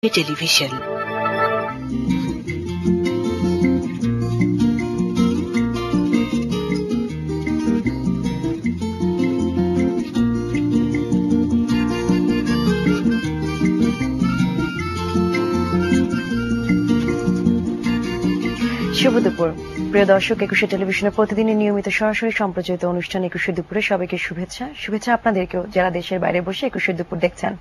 Television. শুভ দুপুর প্রিয় দর্শক, একুশে টেলিভিশনের প্রতিদিনের নিয়মিত সরাসরি সম্প্রচারিত অনুষ্ঠান একুশে দুপুরে সবাইকে শুভেচ্ছা আপনাদেরকেও যারা দেশের বাইরে বসে একুশে দুপুর দেখছেন।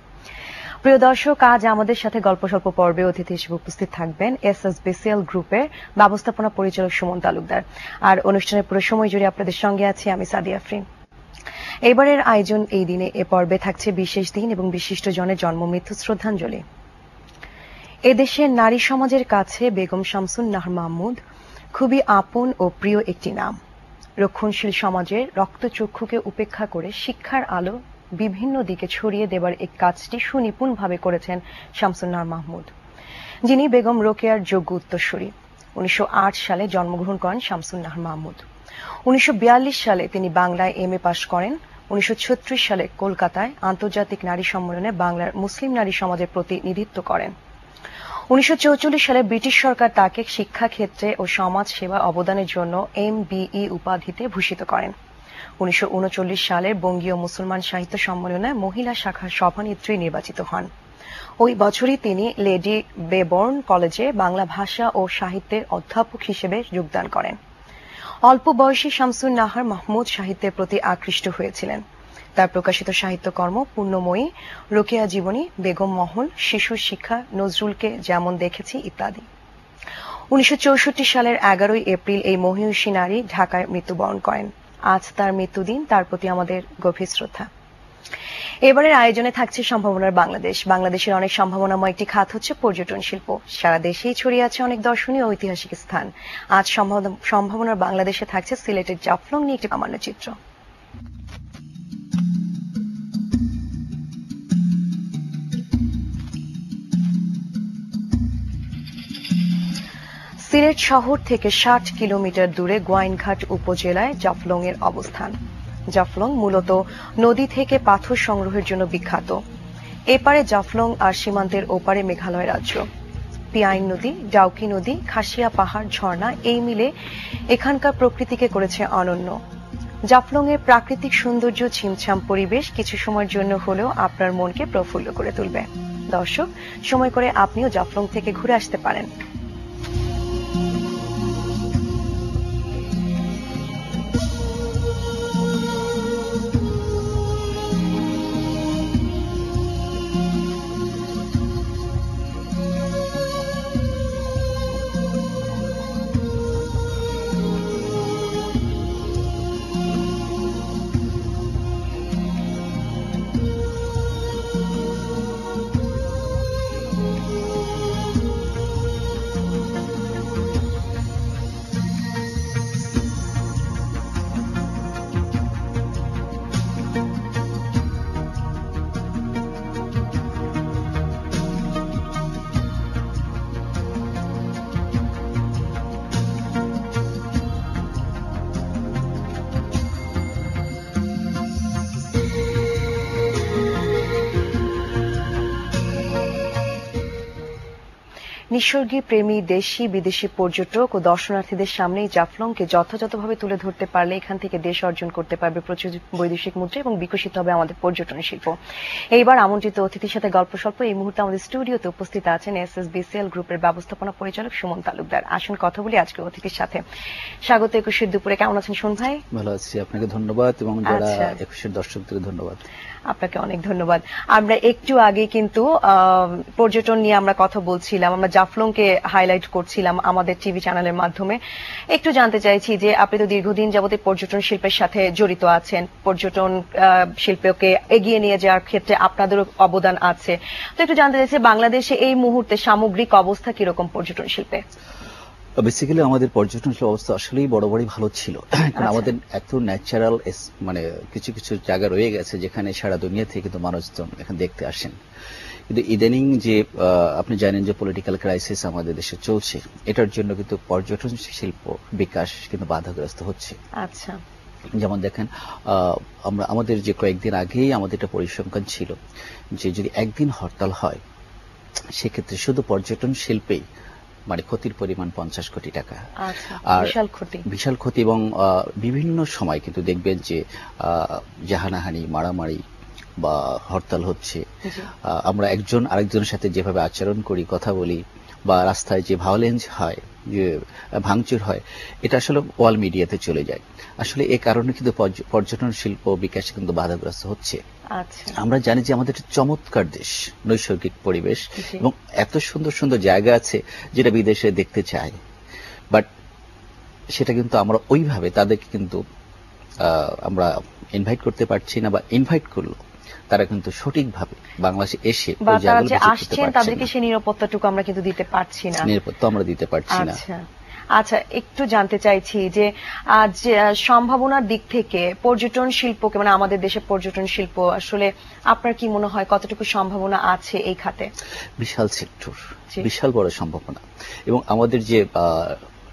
প্রিয় দর্শক, আজ আমাদের সাথে গল্প স্বল্প পর্বে অতিথি হিসেবে উপস্থিত থাকবেন এসএসবিসিএল গ্রুপের ব্যবস্থাপনা পরিচালক সুমন তালুকদার। আর অনুষ্ঠানের পুরো সময় জুড়ে আপনাদের সঙ্গে আছি আমি সাদিয়া আফরিন। এবারের আয়োজন এই দিনে এ পর্বে থাকছে বিশেষ দিন এবং বিশিষ্ট জনের জন্ম মৃত্যু শ্রদ্ধাঞ্জলি। এদেশের নারী সমাজের কাছে বেগম শামসুন নাহার মাহমুদ খুবই আপন ও প্রিয় একটি নাম। রক্ষণশীল সমাজের রক্তচক্ষুকে উপেক্ষা করে শিক্ষার আলো বিভিন্ন দিকে ছড়িয়ে দেবার এই কাজটি সুনিপুণভাবে করেছেন শামসুন নাহার মাহমুদ, যিনি বেগম রোকেয়ার যোগ্য উত্তরসূরি। 1908 সালে জন্মগ্রহণ করেন শামসুন নাহার মাহমুদ। 1942 সালে তিনি বাংলায় এমএ পাশ করেন। 1936 সালে কলকাতায় আন্তর্জাতিক নারী সম্মেলনে বাংলার মুসলিম নারী সমাজের প্রতিনিধিত্ব করেন। 1944 সালে ব্রিটিশ সরকার তাকে শিক্ষাক্ষেত্রে ও সমাজ সেবা অবদানের জন্য MBE উপাধিতে ভূষিত করেন। 1939 সালের বঙ্গীয় মুসলমান সাহিত্য সম্মেলনে মহিলা শাখার সভানেত্রী নির্বাচিত হন। ওই বছরই তিনি লেডি বেবর্ন কলেজে বাংলা ভাষা ও সাহিত্যের অধ্যাপক হিসেবে যোগদান করেন। অল্প বয়সী শামসুন নাহার মাহমুদ সাহিত্যের প্রতি আকৃষ্ট হয়েছিলেন। তার প্রকাশিত সাহিত্যকর্ম পূর্ণময়ী, রোকেয়া জীবনী, বেগম মহল, শিশুর শিক্ষা, নজরুলকে যেমন দেখেছি ইত্যাদি। 1964 সালের 11 এপ্রিল এই মহিয়সী নারী ঢাকায় মৃত্যুবরণ করেন। আজ তার মৃত্যুদিন, তার প্রতি আমাদের গভীর শ্রদ্ধা। এবারের আয়োজনে থাকছে সম্ভাবনার বাংলাদেশ। বাংলাদেশের অনেক সম্ভাবনাময় একটি খাত হচ্ছে পর্যটন শিল্প। সারা দেশেই ছড়িয়ে আছে অনেক দর্শনীয় ঐতিহাসিক স্থান। আজ সম্ভাবনার বাংলাদেশে থাকছে সিলেটের জাফলং নিয়ে একটি সামান্য চিত্র। সিলেট শহর থেকে 60 কিলোমিটার দূরে গোয়াইনঘাট উপজেলায় জাফলং এর অবস্থান। জাফলং মূলত নদী থেকে পাথর সংগ্রহের জন্য বিখ্যাত। এপারে জাফলং আর সীমান্তের ওপারে মেঘালয় রাজ্য। পিয়াইন নদী, ডাউকি নদী, খাসিয়া পাহাড়, ঝর্ণা এই মিলে এখানকার প্রকৃতিকে করেছে অনন্য। জাফলং এর প্রাকৃতিক সৌন্দর্য, ছিমছাম পরিবেশ কিছু সময়ের জন্য হলেও আপনার মনকে প্রফুল্ল করে তুলবে। দর্শক, সময় করে আপনিও জাফলং থেকে ঘুরে আসতে পারেন। নিসর্গী প্রেমী দেশি বিদেশি পর্যটক ও দর্শনার্থীদের সামনে জাফলংকে যথাযথভাবে তুলে ধরতে পারলে এখান থেকে দেশ অর্জন করতে পারবে প্রচুর বৈদেশিক মুদ্রা এবং বিকশিত হবে আমাদের পর্যটন শিল্প। এইবার আমন্ত্রিত অতিথির সাথে গল্প স্বল্প। এই মুহূর্তে আমাদের স্টুডিওতে উপস্থিত আছেন এসএসবিসিএল গ্রুপের ব্যবস্থাপনা পরিচালক সুমন তালুকদার। আসুন কথা বলি আজকে অতিথির সাথে। স্বাগত একুশের দুপুরে। কেমন আছেন সুমন ভাই? ভালো আছি, আপনাকে ধন্যবাদ এবং যারা একুশের দর্শকদের ধন্যবাদ। আপনাকে অনেক ধন্যবাদ। আমরা একটু আগে কিন্তু পর্যটন নিয়ে আমরা কথা বলছিলাম, আমরা জাফলংকে হাইলাইট করছিলাম আমাদের টিভি চ্যানেলের মাধ্যমে। একটু জানতে চাইছি যে আপনি তো দীর্ঘদিন যাবত পর্যটন শিল্পের সাথে জড়িত আছেন, পর্যটন শিল্পকে এগিয়ে নিয়ে যাওয়ার ক্ষেত্রে আপনাদেরও অবদান আছে। তো একটু জানতে চাইছি বাংলাদেশে এই মুহূর্তে সামগ্রিক অবস্থা কিরকম পর্যটন শিল্পে? বেসিক্যালি আমাদের পর্যটন অবস্থা আসলেই বরাবরই ভালো ছিল, কারণ আমাদের এত ন্যাচারাল মানে কিছু কিছু জায়গা রয়ে গেছে যেখানে সারা দুনিয়া থেকে কিন্তু মানুষজন এখানে দেখতে আসেন। কিন্তু ইদানিং যে আপনি জানেন যে পলিটিক্যাল ক্রাইসিস আমাদের দেশে চলছে, এটার জন্য কিন্তু পর্যটন শিল্প বিকাশ কিন্তু বাধাগ্রস্ত হচ্ছে। আচ্ছা, যেমন দেখেন আমাদের যে কয়েকদিন আগেই আমাদের একটা পরিসংখ্যান ছিল যে যদি একদিন হরতাল হয় সেক্ষেত্রে শুধু পর্যটন শিল্পেই মানে ক্ষতির পরিমাণ 50 কোটি টাকা। আর বিশাল ক্ষতি এবং বিভিন্ন সময় কিন্তু দেখবেন যে হানাহানি মারামারি বা হরতাল হচ্ছে, আমরা একজন আরেকজনের সাথে যেভাবে আচরণ করি, কথা বলি, বা রাস্তায় যে ভায়োলেন্স হয়, যে ভাঙচুর হয়, এটা আসলে ওয়াল মিডিয়াতে চলে যায়। আসলে এই কারণে কিন্তু পর্যটন শিল্প বিকাশে কিন্তু বাধাগ্রস্ত হচ্ছে। আমরা জানি যে আমাদের চমৎকার দেশ, নৈসর্গিক পরিবেশ এবং এত সুন্দর সুন্দর জায়গা আছে যেটা বিদেশে দেখতে চায়, বাট সেটা কিন্তু আমরা ওইভাবে তাদেরকে কিন্তু আমরা ইনভাইট করতে পারছি না, বা ইনভাইট করলো তারা কিন্তু সঠিকভাবে বাংলাদেশে এসে তাদেরকে সেই নিরাপত্তাটুকু আমরা কিন্তু দিতে পারছি না, নিরাপত্তা আমরা দিতে পারছি না। আচ্ছা, একটু জানতে চাইছি যে আজ সম্ভাবনার দিক থেকে পর্যটন শিল্পকে, মানে আমাদের দেশে পর্যটন শিল্প আসলে আপনার কি মনে হয় কতটুকু সম্ভাবনা আছে এই খাতে? বিশাল সেক্টর, বিশাল বড় সম্ভাবনা, এবং আমাদের যে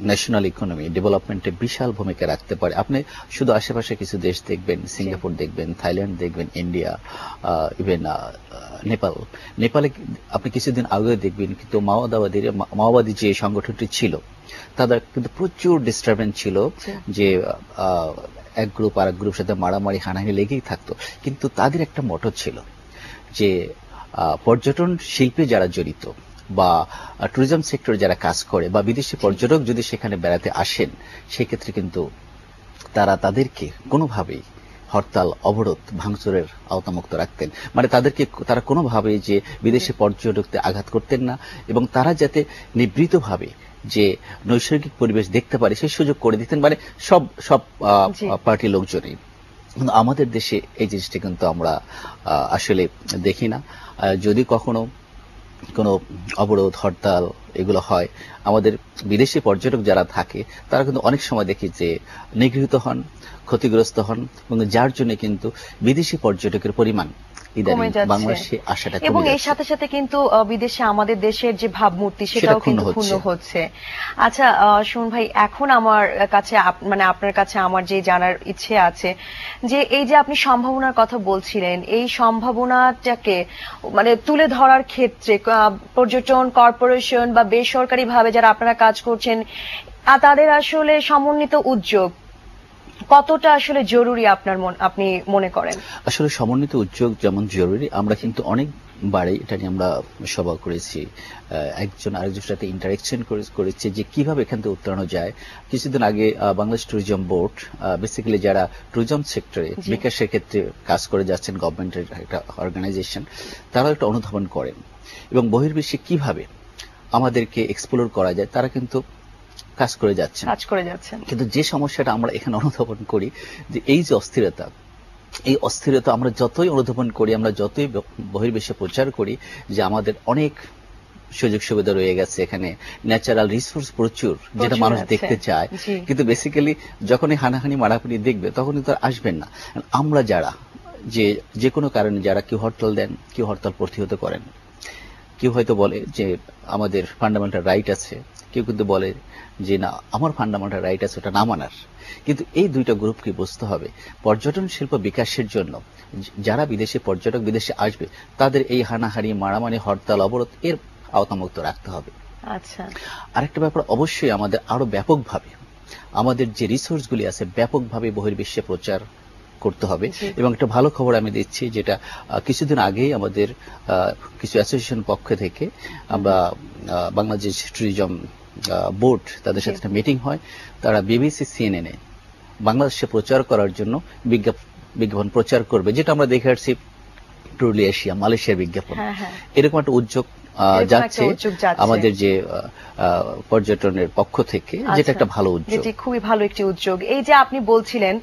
ন্যাশনাল ইকোনমি ডেভেলপমেন্টে বিশাল ভূমিকা রাখতে পারে। আপনি শুধু আশেপাশে কিছু দেশ দেখবেন, সিঙ্গাপুর দেখবেন, থাইল্যান্ড দেখবেন, ইন্ডিয়া, ইভেন নেপালে আপনি কিছুদিন আগে দেখবেন কিন্তু মাওবাদী যে সংগঠনটি ছিল তাদের কিন্তু প্রচুর ডিস্টারবেন্স ছিল, যে এক গ্রুপ আর এক গ্রুপের সাথে মারামারি হানাহানি লেগেই থাকতো। কিন্তু তাদের একটা মটো ছিল যে পর্যটন শিল্পে যারা জড়িত বা ট্যুরিজম সেক্টরে যারা কাজ করে বা বিদেশি পর্যটক যদি সেখানে বেড়াতে আসেন, সেক্ষেত্রে কিন্তু তারা তাদেরকে কোনোভাবেই হরতাল, অবরোধ, ভাঙচুরের আওতামুক্ত রাখতেন। মানে তারা কোনোভাবেই যে বিদেশি পর্যটকদের আঘাত করতেন না, এবং তারা যাতে নিবৃতভাবে যে নৈসর্গিক পরিবেশ দেখতে পারে সেই সুযোগ করে দিতেন, মানে সব পার্টির লোকজনই। কিন্তু আমাদের দেশে এই জিনিসটা কিন্তু আমরা আসলে দেখি না। যদি কখনো কোনো অবরোধ, হরতাল এগুলো হয়, আমাদের বিদেশি পর্যটক যারা থাকে তারা কিন্তু অনেক সময় দেখি যে নিগৃহীত হন, ক্ষতিগ্রস্ত হন, এবং যার জন্য কিন্তু বিদেশি পর্যটকের পরিমাণ বাংলাদেশে আসাটা কমে যাচ্ছে। এবং এর সাথে সাথে কিন্তু বিদেশে আমাদের দেশের যে ভাবমূর্তি সেটাও কিন্তু ক্ষুণ্ণ হচ্ছে। আচ্ছা সুমন ভাই, এখন আমার কাছে মানে আপনার কাছে আমার যে জানার ইচ্ছে আছে যে এই যে আপনি সম্ভাবনার কথা বলছিলেন, এই সম্ভাবনাটাকে মানে তুলে ধরার ক্ষেত্রে পর্যটন কর্পোরেশন বা বেসরকারি ভাবে যারা আপনারা কাজ করছেন তাদের আসলে সমন্বিত উদ্যোগ কতটা আসলে জরুরি আপনি মনে করেন? আসলে সমন্বিত উদ্যোগ যেমন জরুরি, আমরা কিন্তু অনেকবারই এটা নিয়ে আমরা সভা করেছি, একজন আরেকজনের সাথে ইন্টারেকশন করেছি যে কিভাবে এখান থেকে উত্তরানো যায়। কিছুদিন আগে বাংলাদেশ ট্যুরিজম বোর্ড, বেসিক্যালি যারা ট্যুরিজম সেক্টরে বিকাশের ক্ষেত্রে কাজ করে যাচ্ছেন, গভর্নমেন্টের একটা অর্গানাইজেশন, তারা একটা অনুধাবন করেন এবং বহির্বিশ্বে কিভাবে আমাদেরকে এক্সপ্লোর করা যায় তারা কিন্তু কাজ করে যাচ্ছেন। কিন্তু যে সমস্যাটা আমরা এখানে অনুধাবন করি যে এই যে অস্থিরতা আমরা যতই অনুধাবন করি, আমরা যতই বহির্বিশ্বে প্রচার করি যে আমাদের অনেক সুযোগ সুবিধা রয়ে গেছে, এখানে ন্যাচারাল রিসোর্স প্রচুর যেটা মানুষ দেখতে চায়, কিন্তু বেসিক্যালি যখন এই হানাহানি মারামারি দেখবে তখন কিন্তু আর আসবেন না। আমরা যারা যে কোনো কারণে যারা কেউ হরতাল দেন, কেউ হরতাল প্রতিহত করেন, কেউ হয়তো বলে যে আমাদের ফান্ডামেন্টাল রাইট আছে, কেউ কিন্তু বলে যে না আমার ফান্ডামেন্টাল রাইট আছে ওটা না মানার। কিন্তু এই দুইটা গ্রুপকে বুঝতে হবে পর্যটন শিল্প বিকাশের জন্য যারা বিদেশি পর্যটক বিদেশে আসবে তাদের এই হানাহানি মারামারি হরতাল অবরোধ এর আওতামুক্ত রাখতে হবে। আচ্ছা, আরেকটা ব্যাপার, অবশ্যই আমাদের আরো ব্যাপকভাবে আমাদের যে রিসোর্সগুলি আছে ব্যাপকভাবে বহির্বিশ্বে প্রচার করতে হবে। এবং একটা ভালো খবর আমি দিচ্ছি, যেটা কিছুদিন আগেই আমাদের কিছু অ্যাসোসিয়েশন পক্ষ থেকে আমরা বাংলাদেশ ট্যুরিজম বোর্ড তাদের সাথে একটা মিটিং হয়, তারা বিবিসি সিএনএন-এ বাংলাদেশে প্রচার করার জন্য বিজ্ঞাপন প্রচার করবে, যেটা আমরা দেখে আসছি ট্যুরলি এশিয়া, মালয়েশিয়ার বিজ্ঞাপন। এরকম একটা উদ্যোগ যাচ্ছে আমাদের যে পর্যটনের পক্ষ থেকে, যেটা একটা ভালো উদ্যোগ, যেটি খুবই ভালো একটি উদ্যোগ। এই যে আপনি বলছিলেন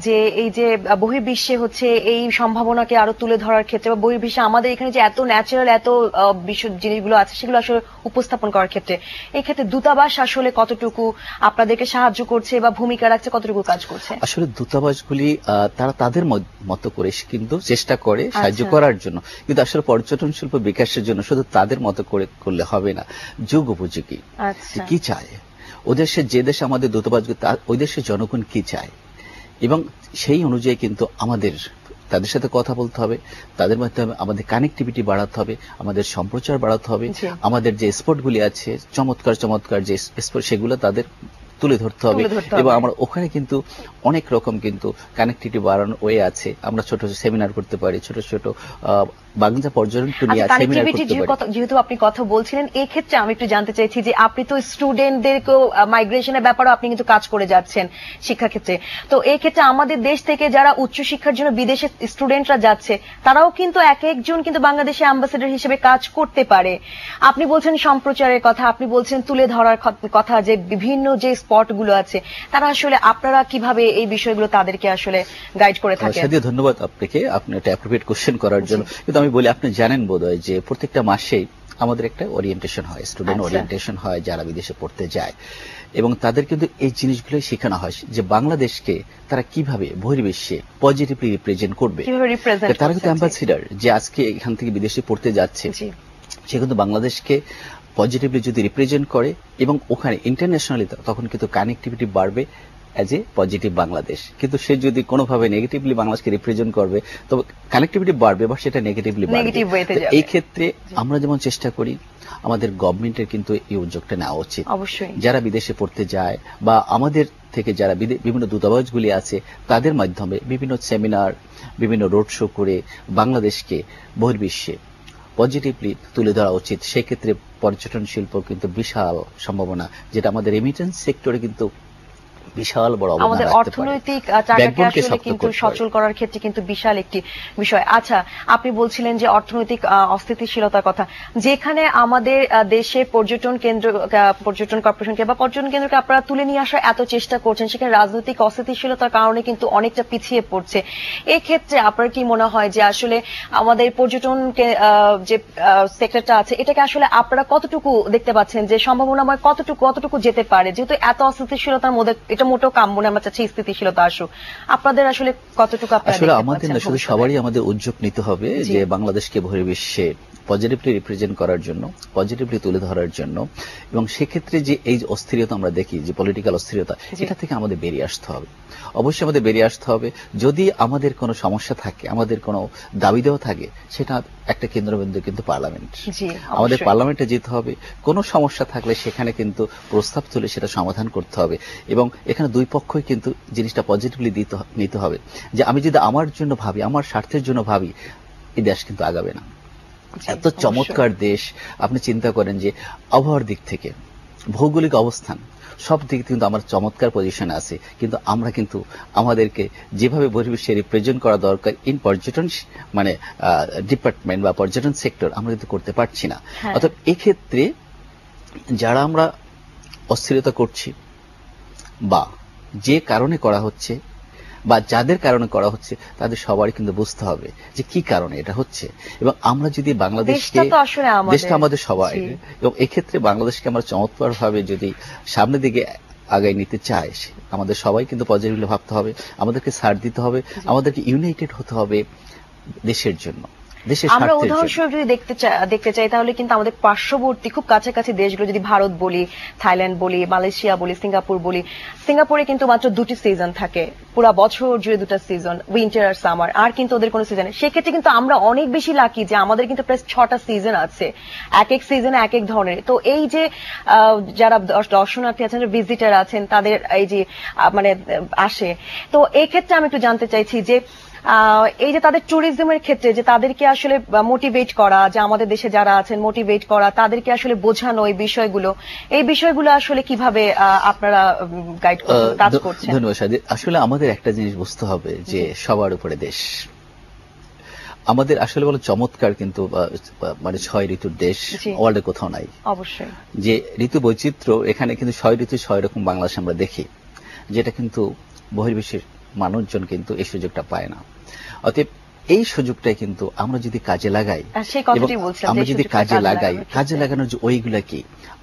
যে এই যে বহির্বিশ্বে হচ্ছে এই সম্ভাবনাকে আরো তুলে ধরার ক্ষেত্রে বা বহির্বিশ্বে আমাদের এখানে যে এত ন্যাচারাল এত বিশ্ব জিনিসগুলো আছে সেগুলো আসলে উপস্থাপন করার ক্ষেত্রে এই ক্ষেত্রে দূতাবাস আসলে কতটুকু আপনাদেরকে সাহায্য করছে বা ভূমিকা রাখছে, কতটুকু কাজ করছে? আসলে দূতাবাসগুলি তারা তাদের মতো করে কিন্তু চেষ্টা করে সাহায্য করার জন্য, কিন্তু আসলে পর্যটন শিল্প বিকাশের জন্য শুধু তাদের মতো করে করলে হবে না, যুগ উপযোগী কি চায় ওদের, যে দেশে আমাদের দূতাবাস ওই দেশের জনগণ কি চায় এবং সেই অনুযায়ী কিন্তু আমাদের তাদের সাথে কথা বলতে হবে, তাদের মাধ্যমে আমাদের কানেক্টিভিটি বাড়াতে হবে, আমাদের সম্প্রচার বাড়াতে হবে, আমাদের যে স্পটগুলি আছে চমৎকার চমৎকার যে স্পট সেগুলো তাদের তুলে ধরতে হবে এবং আমরা ওখানে কিন্তু অনেক রকম কিন্তু কানেক্টিভিটি বাড়ানোর ওয়ে আছে। আমরা ছোট ছোট সেমিনার করতে পারি, ছোট ছোট বাংলা পর্যটন নিয়ে সেমিনার করতে পারি। যেহেতু আপনি কথা বলছিলেন, এই ক্ষেত্রে আমি একটু জানতে চাইছি যে আপনি তো স্টুডেন্টদেরকেও মাইগ্রেশনের ব্যাপারেও আপনি কিন্তু কাজ করে যাচ্ছেন শিক্ষা ক্ষেত্রে, তো এই ক্ষেত্রে আমাদের দেশ থেকে যারা উচ্চশিক্ষার জন্য বিদেশে স্টুডেন্টরা যাচ্ছে তারাও কিন্তু এক একজন কিন্তু বাংলাদেশে অ্যাম্বাসেডর হিসেবে কাজ করতে পারে। আপনি বলছেন সম্প্রচারের কথা, আপনি বলছেন তুলে ধরার কথা, যে বিভিন্ন যে স্পট গুলো আছে তারা আসলে আপনারা কিভাবে এই বিষয়গুলো তাদেরকে আসলে গাইড করে থাকেন? সাদিয়া, ধন্যবাদ আপনাকে, আপনি একটা অ্যাপ্রোপ্রিয়েট কোশ্চেন করার জন্য। কিন্তু আমি বলি, আপনি জানেন বোধহয় যে প্রত্যেকটা মাসেই আমাদের একটা ওরিয়েন্টেশন হয়, স্টুডেন্ট ওরিয়েন্টেশন হয় যারা বিদেশে পড়তে যায়, এবং তাদের কিন্তু এই জিনিসগুলো শেখানো হয় যে বাংলাদেশকে তারা কিভাবে বহির্বিশ্বে পজিটিভলি রিপ্রেজেন্ট করবে। তারা কিন্তু অ্যাম্বাসেডর যে আজকে এখান থেকে বিদেশে পড়তে যাচ্ছে, সে কিন্তু বাংলাদেশকে পজিটিভলি যদি রিপ্রেজেন্ট করে এবং ওখানে ইন্টারন্যাশনালি তখন কিন্তু কানেক্টিভিটি বাড়বে অ্যাজ এ পজিটিভ বাংলাদেশ। কিন্তু সে যদি কোনোভাবে নেগেটিভলি বাংলাদেশকে রিপ্রেজেন্ট করবে তবে কানেক্টিভিটি বাড়বে বা সেটা নেগেটিভলি বাড়বে। এই ক্ষেত্রে আমরা যেমন চেষ্টা করি, আমাদের গভর্নমেন্টের কিন্তু এই উদ্যোগটা নেওয়া উচিত। যারা বিদেশে পড়তে যায় বা আমাদের থেকে যারা বিভিন্ন দূতাবাসগুলি আছে তাদের মাধ্যমে বিভিন্ন সেমিনার, বিভিন্ন রোড শো করে বাংলাদেশকে বহির্বিশ্বে পজিটিভলি তুলে ধরা উচিত। সেক্ষেত্রে পর্যটন শিল্প কিন্তু বিশাল সম্ভাবনা, যেটা আমাদের রেমিটেন্স সেক্টরে কিন্তু বিশাল বড় অবদান রাখতে পারে। আমাদের অর্থনৈতিক চাকাকে আসলে কিন্তু সচল করার ক্ষেত্রে কিন্তু বিশাল একটি বিষয়। আচ্ছা, আপনি বলছিলেন যে অর্থনৈতিক অস্থিতিশীলতার কথা, যেখানে আমাদের দেশে পর্যটন কর্পোরেশনকে বা পর্যটন কেন্দ্রকে আপনারা তুলে নিয়ে আসার এত চেষ্টা করছেন, সেখানে রাজনৈতিক অস্থিতিশীলতার কারণে কিন্তু অনেকটা পিছিয়ে পড়ছে। এই ক্ষেত্রে আপনার কি মনে হয় যে আসলে আমাদের পর্যটন যে সেক্টরটা আছে এটাকে আসলে আপনারা কতটুকু দেখতে পাচ্ছেন যে সম্ভাবনাময় কতটুকু যেতে পারে? যেহেতু এত অস্থিতিশীলতার মধ্যে এটা মোটেও কাম্য না, আমরা চাচ্ছি স্থিতিশীলতা আসুক। আপনাদের আসলে কতটুকু আসলে আমাদের না, শুধু সবারই আমাদের উদ্যোগ নিতে হবে যে বাংলাদেশকে বহির্বিশ্বে পজিটিভলি রিপ্রেজেন্ট করার জন্য, পজিটিভলি তুলে ধরার জন্য, এবং সেক্ষেত্রে যে এই অস্থিরতা আমরা দেখি, যে পলিটিক্যাল অস্থিরতা, এটা থেকে আমাদের বেরিয়ে আসতে হবে। অবশ্যই আমাদের বেরিয়ে আসতে হবে। যদি আমাদের কোনো সমস্যা থাকে, আমাদের কোনো দাবি দেওয়া থাকে, সেটা একটা কেন্দ্রবিন্দু কিন্তু পার্লামেন্ট। আমাদের পার্লামেন্টে যেতে হবে। কোনো সমস্যা থাকলে সেখানে কিন্তু প্রস্তাব তুলে সেটা সমাধান করতে হবে, এবং এখানে দুই পক্ষই কিন্তু জিনিসটা পজিটিভলি নিতে হবে। যে আমি যদি আমার জন্য ভাবি, আমার স্বার্থের জন্য ভাবি, এই দেশ কিন্তু আগাবে না। এত চমৎকার দেশ, আপনি চিন্তা করেন যে আবহাওয়ার দিক থেকে, ভৌগোলিক অবস্থান, সব দিক কিন্তু আমার চমৎকার পজিশনে আছে, কিন্তু আমরা কিন্তু আমাদেরকে যেভাবে বহির্বিশ্বে রিপ্রেজেন্ট করা দরকার ইন পর্যটন মানে ডিপার্টমেন্ট বা পর্যটন সেক্টর, আমরা কিন্তু করতে পারছি না। অর্থাৎ এক্ষেত্রে যারা আমরা অস্থিরতা করছি বা যে কারণে করা হচ্ছে বা যাদের কারণে করা হচ্ছে, তাদের সবারই কিন্তু বুঝতে হবে যে কি কারণে এটা হচ্ছে, এবং আমরা যদি বাংলাদেশকে, দেশটা আমাদের সবাই, এবং এক্ষেত্রে বাংলাদেশকে আমরা চমৎকার ভাবে যদি সামনের দিকে আগায় নিতে চাই, আমাদের সবাই কিন্তু পজিটিভলি ভাবতে হবে, আমাদেরকে ছাড় দিতে হবে, আমাদেরকে ইউনাইটেড হতে হবে দেশের জন্য। আমরা উদাহরণস্বরূপ যদি দেখতে চাই তাহলে কিন্তু আমাদের পার্শ্ববর্তী খুব কাছাকাছি দেশগুলো, যদি ভারত বলি, থাইল্যান্ড বলি, মালয়েশিয়া বলি, সিঙ্গাপুর বলি, সিঙ্গাপুরে কিন্তু মাত্র 2টি সিজন থাকে, পুরা বছর জুড়ে 2টা সিজন, উইন্টার আর সামার, আর কিন্তু ওদের কোনো সিজন নেই। সেক্ষেত্রে কিন্তু আমরা অনেক বেশি লাকি যে আমাদের কিন্তু প্রায় 6টা সিজন আছে, এক এক সিজনে এক এক ধরনের। তো এই যে যারা দর্শনার্থী আছেন, ভিজিটার আছেন, তাদের এই যে মানে আসে, তো এই ক্ষেত্রে আমি একটু জানতে চাইছি যে এই যে তাদের ট্যুরিজমের ক্ষেত্রে যে তাদেরকে আসলে মোটিভেট করা, যে আমাদের দেশে যারা আছেন মোটিভেট করা, তাদেরকে আসলে বোঝানো এই বিষয়গুলো আসলে কিভাবে আপনারা গাইড করছেন, কাজ করছেন? ধন্যবাদ সাদি। আসলে আমাদের একটা জিনিস বুঝতে হবে যে সবার উপরে দেশ আমাদের আসলে বলে চমৎকার, কিন্তু মানে 6 ঋতুর দেশ ওয়ার্ল্ডে কোথাও নাই। অবশ্যই যে ঋতু বৈচিত্র্য, এখানে কিন্তু 6 ঋতু 6 রকম বাংলাদেশ আমরা দেখি, যেটা কিন্তু বহির্বিশ্বের মানুষজন কিন্তু এই সুযোগটা পায় না। অতএব এই সুযোগটাই কিন্তু আমরা যদি কাজে লাগাই, আমরা যদি কাজে লাগানোর যে ওইগুলা কি,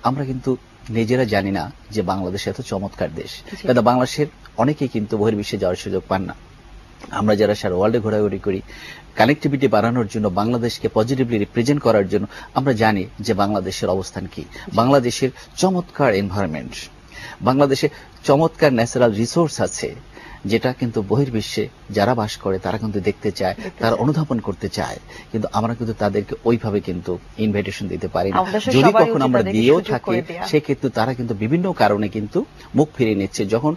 আমরা কিন্তু নিজেরা জানি না যে বাংলাদেশ এত চমৎকার দেশ, কিন্তু বাংলাদেশের অনেকেই কিন্তু বহির্বিশ্বে যাওয়ার সুযোগ পান না। আমরা যারা সারা ওয়ার্ল্ডে ঘোরাঘুরি করি, কানেক্টিভিটি বাড়ানোর জন্য, বাংলাদেশকে পজিটিভলি রিপ্রেজেন্ট করার জন্য, আমরা জানি যে বাংলাদেশের অবস্থান কি, বাংলাদেশের চমৎকার এনভায়রনমেন্ট, বাংলাদেশে চমৎকার ন্যাচারাল রিসোর্স আছে, যেটা কিন্তু বহির্বিশ্বে যারা বাস করে তারা কিন্তু দেখতে চায়, তারা অনুধাবন করতে চায়, কিন্তু আমরা কিন্তু তাদেরকে ওইভাবে কিন্তু ইনভাইটেশন দিতে পারি না। যদি কখনো আমরা দিয়েও থাকি সেক্ষেত্রে তারা কিন্তু বিভিন্ন কারণে কিন্তু মুখ ফিরিয়ে নিচ্ছে। যখন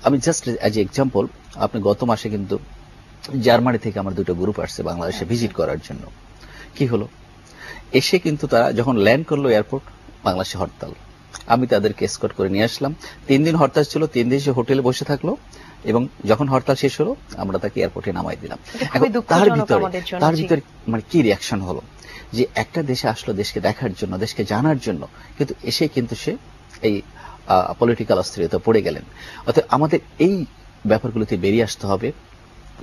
আমি জাস্ট অ্যাজ এক্সাম্পল, আপনি গত মাসে কিন্তু জার্মানি থেকে আমার দুটো গ্রুপ আসছে বাংলাদেশে ভিজিট করার জন্য। কি হলো, এসে কিন্তু তারা যখন ল্যান্ড করলো এয়ারপোর্ট, বাংলাদেশে হরতাল। আমি তাদেরকে এসকর্ট করে নিয়ে আসলাম। 3 দিন হরতাল ছিল, 3 দিন সে হোটেলে বসে থাকলো এবং যখন হরতাল শেষ হলো আমরা তাকে এয়ারপোর্টে নামাই দিলাম। তার ভিতরে মানে কি রিয়াকশন হলো যে একটা দেশে আসলো দেশকে দেখার জন্য, দেশকে জানার জন্য, কিন্তু এসে কিন্তু সে এই পলিটিক্যাল অস্থিরতা পড়ে গেলেন। অর্থাৎ আমাদের এই ব্যাপারগুলোতে বেরিয়ে আসতে হবে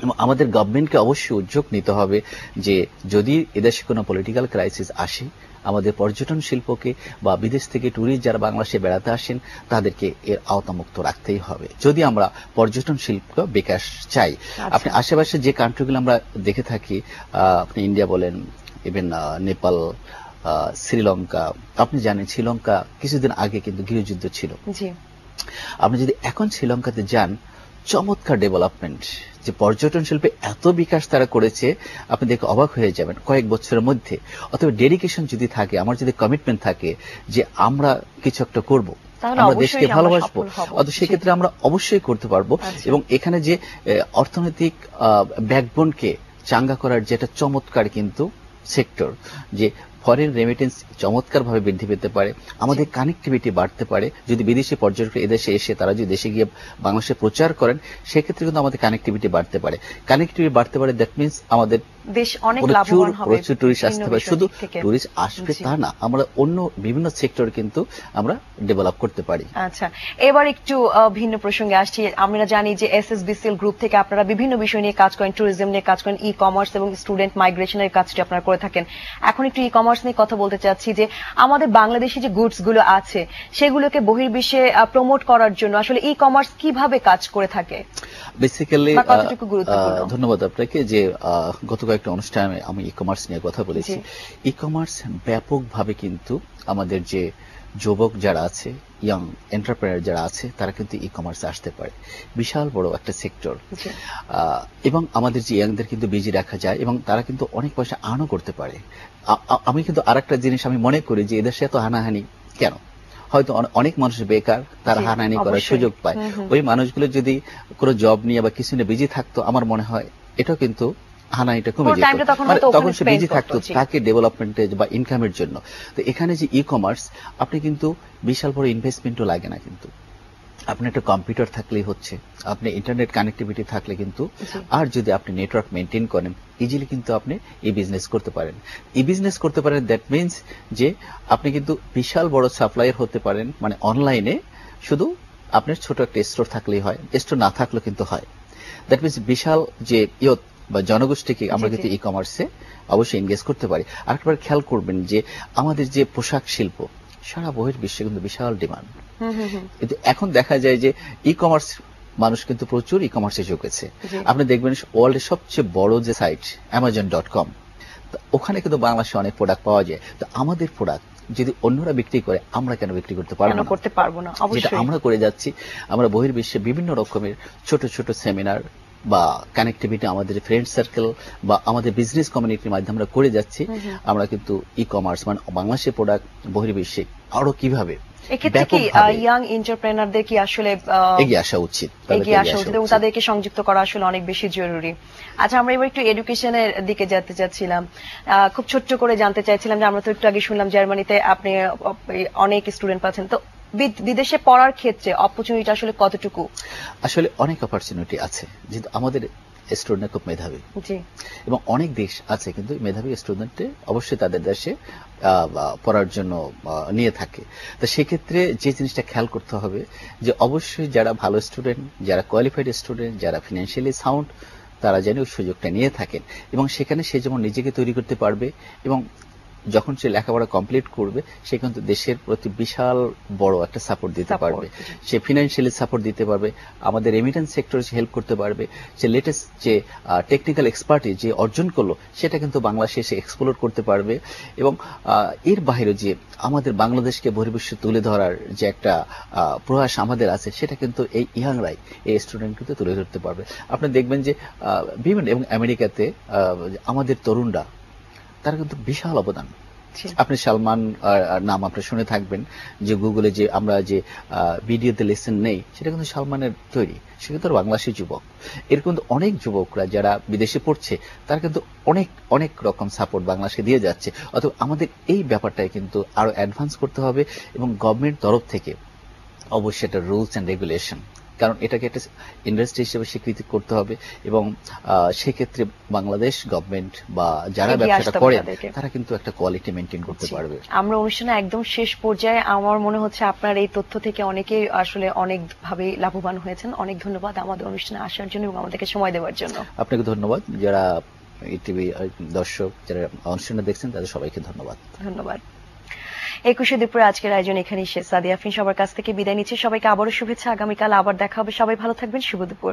এবং আমাদের গভর্নমেন্টকে অবশ্যই উদ্যোগ নিতে হবে যে যদি এদেশে কোনো পলিটিক্যাল ক্রাইসিস আসে, আমাদের পর্যটন শিল্পকে বা বিদেশ থেকে ট্যুরিস্ট যারা বাংলাদেশে বেড়াতে আসেন তাদেরকে এর আওতামুক্ত রাখতেই হবে যদি আমরা পর্যটন শিল্প বিকাশ চাই। আপনি আশেপাশে যে কান্ট্রিগুলো আমরা দেখে থাকি, আপনি ইন্ডিয়া বলেন, ইভেন নেপাল, শ্রীলঙ্কা, আপনি জানেন শ্রীলঙ্কা কিছুদিন আগে কিন্তু গৃহযুদ্ধ ছিল। আপনি যদি এখন শ্রীলঙ্কাতে যান, চমৎকার ডেভেলপমেন্ট, যে পর্যটন শিল্পে এত বিকাশ তারা করেছে আপনি দেখে অবাক হয়ে যাবেন কয়েক বছরের মধ্যে। অথবা ডেডিকেশন যদি থাকে, আমার যদি কমিটমেন্ট থাকে যে আমরা কিছু একটা করব, আমরা দেশকে ভালোবাসবো, অথবা সেক্ষেত্রে আমরা অবশ্যই করতে পারবো। এবং এখানে যে অর্থনৈতিক ব্যাকবোনকে চাঙ্গা করার যেটা চমৎকার কিন্তু সেক্টর, যে ফরেন রেমিটেন্স চমৎকার ভাবে বৃদ্ধি পেতে পারে, আমাদের কানেক্টিভিটি বাড়তে পারে। যদি বিদেশি পর্যটক এদেশে এসে তারা যদি দেশে গিয়ে বাংলাদেশে প্রচার করেন সেক্ষেত্রে কিন্তু আমাদের কানেক্টিভিটি বাড়তে পারে। কানেক্টিভিটি বাড়তে পারে, দ্যাট মিনস আমাদের দেশ অনেক লাভবান হবে, প্রচুর টুরিস্ট আসতে পারে। শুধু টুরিস্ট আসবে তা না, আমরা অন্য বিভিন্ন সেক্টর কিন্তু আমরা ডেভেলপ করতে পারি। আচ্ছা, এবার একটু ভিন্ন প্রসঙ্গে আসছি। আমরা জানি যে এসএসবিসিএল গ্রুপ থেকে আপনারা বিভিন্ন বিষয় নিয়ে কাজ করেন, ট্যুরিজম নিয়ে কাজ করেন, ই কমার্স এবং স্টুডেন্ট মাইগ্রেশনের কাজটি আপনারা করে থাকেন। এখন একটু ই কমার্স নিয়ে কথা বলতে চাচ্ছি যে আমাদের বাংলাদেশি যে গুডস গুলো আছে সেগুলোকে বহির্বিশ্বে প্রমোট করার জন্য আসলে ই কমার্স কিভাবে কাজ করে থাকে? বেসিক্যালি ধন্যবাদ আপনাকে যে গত কয়েকটা অনুষ্ঠানে আমি ই কমার্স নিয়ে কথা বলেছি। ই কমার্স ব্যাপকভাবে কিন্তু আমাদের যে যুবক যারা আছে, ইয়াং এন্টারপ্রেনার যারা আছে, তারা কিন্তু ই কমার্সে আসতে পারে। বিশাল বড় একটা সেক্টর এবং আমাদের যে ইয়াংদের কিন্তু বিজি রাখা যায় এবং তারা কিন্তু অনেক পয়সা আর্নও করতে পারে। আমি কিন্তু আরেকটা জিনিস আমি মনে করি যে এদেশে এত হানাহানি কেন? হয়তো অনেক মানুষ বেকার, তারা হানাহানি করার সুযোগ পায়। ওই মানুষগুলো যদি কোনো জব নিয়ে বা কিছু নিয়ে বিজি থাকতো, আমার মনে হয় এটাও কিন্তু হানাহানিটা কমে যেত, তখন সে বিজি থাকতো তাকে ডেভেলপমেন্টে বা ইনকামের জন্য। তো এখানে যে ই কমার্স, আপনি কিন্তু বিশাল বড় ইনভেস্টমেন্টও লাগে না, কিন্তু আপনি একটা কম্পিউটার থাকলেই হচ্ছে, আপনি ইন্টারনেট কানেক্টিভিটি থাকলে কিন্তু, আর যদি আপনি নেটওয়ার্ক মেনটেন করেন ইজিলি কিন্তু আপনি ই বিজনেস করতে পারেন। ই বিজনেস করতে পারেন, দ্যাট মিনস যে আপনি কিন্তু বিশাল বড় সাপ্লায়ার হতে পারেন, মানে অনলাইনে শুধু আপনার ছোট একটা স্টোর থাকলেই হয়, স্টোর না থাকলেও কিন্তু হয়। দ্যাট মিনস বিশাল যে ইয়ত বা জনগোষ্ঠীকে আমরা কিন্তু ই কমার্সে অবশ্যই এনগেজ করতে পারি। আরেকবার খেয়াল করবেন যে আমাদের যে পোশাক শিল্প সারা বহির্বিশ্বে কিন্তু বিশাল ডিমান্ড, কিন্তু এখন দেখা যায় যে ই কমার্স মানুষ কিন্তু প্রচুর ই কমার্সে ঝুঁকেছে। আপনি দেখবেন ওয়ার্ল্ডের সবচেয়ে বড় যে সাইট Amazon.com, ওখানে কিন্তু বাংলাদেশে অনেক প্রোডাক্ট পাওয়া যায়। তো আমাদের প্রোডাক্ট যদি অন্যরা বিক্রি করে আমরা কেন বিক্রি করতে পারবো না? যেটা আমরা করে যাচ্ছি, আমরা বহির্বিশ্বে বিভিন্ন রকমের ছোট ছোট সেমিনার বা কানেক্টিভিটি আমাদের ফ্রেন্ড সার্কেল বা আমাদের বিজনেস কমিউনিটির মাধ্যমে আমরা করে যাচ্ছি। আমরা কিন্তু ই কমার্স মানে বাংলাদেশের প্রোডাক্ট বহির্বিশ্বে আরো কিভাবে এক্ষেত্রে কি ইয়াং এন্টারপ্রেনারদের কি আসলে এগিয়ে আসা উচিত এবং তাদেরকে সংযুক্ত করা আসলে অনেক বেশি জরুরি। আচ্ছা, আমরা এবার একটু এডুকেশনের দিকে যেতে চাচ্ছিলাম। খুব ছোট্ট করে জানতে চাইছিলাম যে আমরা তো একটু আগে শুনলাম জার্মানিতে আপনি অনেক স্টুডেন্ট পাচ্ছেন, তো বিদেশে পড়ার ক্ষেত্রে অপরচুনিটি আসলে কতটুকু? আসলে অনেক অপরচুনিটি আছে, যেহেতু আমাদের স্টুডেন্ট খুব মেধাবী এবং অনেক দেশ আছে কিন্তু মেধাবী স্টুডেন্টে অবশ্যই তাদের দেশে পড়ার জন্য নিয়ে থাকে। তো সেক্ষেত্রে যে জিনিসটা খেয়াল করতে হবে যে অবশ্যই যারা ভালো স্টুডেন্ট, যারা কোয়ালিফাইড স্টুডেন্ট, যারা ফিনান্সিয়ালি সাউন্ড, তারা যেন ওই সুযোগটা নিয়ে থাকেন এবং সেখানে সে যেমন নিজেকে তৈরি করতে পারবে এবং যখন সে লেখাপড়া কমপ্লিট করবে সে কিন্তু দেশের প্রতি বিশাল বড় একটা সাপোর্ট দিতে পারবে, সে ফিনান্সিয়ালি সাপোর্ট দিতে পারবে, আমাদের রেমিটেন্স সেক্টরে সে হেল্প করতে পারবে, সে লেটেস্ট যে টেকনিক্যাল এক্সপার্টিস যে অর্জন করলো সেটা কিন্তু বাংলাদেশে সে এক্সপ্লোর করতে পারবে। এবং এর বাইরে যে আমাদের বাংলাদেশকে বহির্বিশ্বে তুলে ধরার যে একটা প্রয়াস আমাদের আছে সেটা কিন্তু এই ইয়াংরাই, এই স্টুডেন্ট কিন্তু তুলে ধরতে পারবে। আপনি দেখবেন যে বিভিন্ন এবং আমেরিকাতে আমাদের তরুণরা তার কিন্তু বিশাল অবদান। আপনি সালমান নাম আপনি শুনে থাকবেন, যে গুগলে যে আমরা যে ভিডিওতে লেসন নেই সেটা কিন্তু সালমানের তৈরি, সে কিন্তু বাংলাদেশি যুবক। এর কিন্তু অনেক যুবকরা যারা বিদেশে পড়ছে তারা কিন্তু অনেক অনেক রকম সাপোর্ট বাংলাদেশে দিয়ে যাচ্ছে। অথবা আমাদের এই ব্যাপারটাই কিন্তু আরো অ্যাডভান্স করতে হবে এবং গভর্নমেন্ট তরফ থেকে অবশ্যই একটা রুলস অ্যান্ড রেগুলেশন, কারণ এটাকে একটা ইন্ডাস্ট্রি হিসেবে স্বীকৃতি করতে হবে। এবং সেক্ষেত্রে বাংলাদেশ গভর্নমেন্ট বা যারা ব্যবসাটা করে তারা কিন্তু একটা কোয়ালিটি মেনটেন করতে পারবে। আমরা অনুষ্ঠানে একদম শেষ পর্যায়ে, আমার মনে হচ্ছে আপনার এই তথ্য থেকে অনেকেই আসলে অনেকভাবে লাভবান হয়েছেন। অনেক ধন্যবাদ আমাদের অনুষ্ঠানে আসার জন্য এবং আমাদেরকে সময় দেওয়ার জন্য। আপনাকে ধন্যবাদ। যারা টিভি দর্শক যারা অনুষ্ঠানে দেখছেন তাদের সবাইকে ধন্যবাদ। ধন্যবাদ। 21শে দুপুরে আজকের আয়োজন এখানেই শেষ। সাদিয়া আফরিন সবার কাছ থেকে বিদায় নিচ্ছে। সবাইকে আবারও শুভেচ্ছা। আগামীকাল আবার দেখা হবে। সবাই ভালো থাকবেন। শুভ দুপুর।